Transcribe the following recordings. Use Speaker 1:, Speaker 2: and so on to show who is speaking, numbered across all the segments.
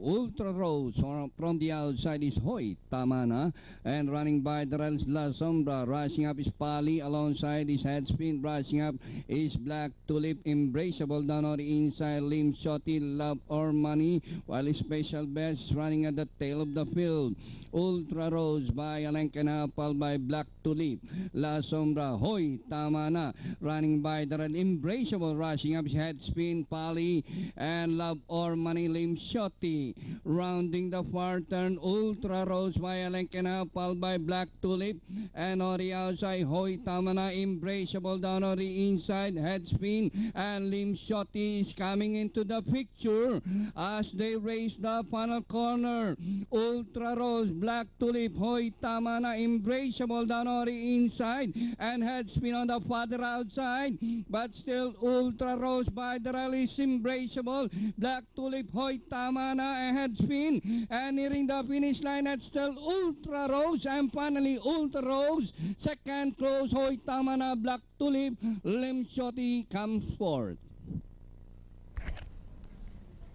Speaker 1: Ultra Rose from the outside is Hoy Tamana, and running by the rails La Sombra. Rushing up is Pali, alongside his head spin. Rushing up is Black Tulip, Embraceable down on the inside. Lim Shoti, Love or Money, while Special Best running at the tail of the field. Ultra Rose by a length and a half, followed by Black Tulip. La Sombra, Hoy Tamana, running by the rail. Embraceable, rushing up his head spin. Pali and Love or Money. Lim Shoti rounding the far turn. Ultra Rose by a length and a half, followed by Black Tulip, and on the outside Hoy Tamana. Embraceable down on the inside, head spin, and Lim Shoti is coming into the picture as they race the final corner. Ultra Rose, Black Tulip, Hoy Tamana, Embraceable down on the inside, and head spin on the farther outside, but still Ultra Rose by the rally is Embraceable. Black Tulip, Hoy Tamana, a head spin, and nearing the finish line, that's still Ultra Rose, and finally Ultra Rose. Second close, Hoy Tamana, Black Tulip, Lim Shoti comes fourth.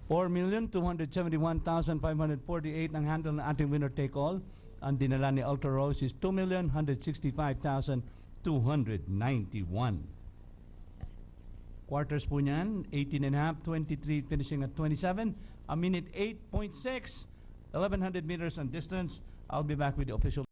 Speaker 2: 4,271,548 ang handle ng ating winner take all. Ang dinala ni Ultra Rose is 2,165,291. Quarters po niyan, 18 and a half, 23 finishing at 27, a minute 8.6, 1,100 meters on distance. I'll be back with the official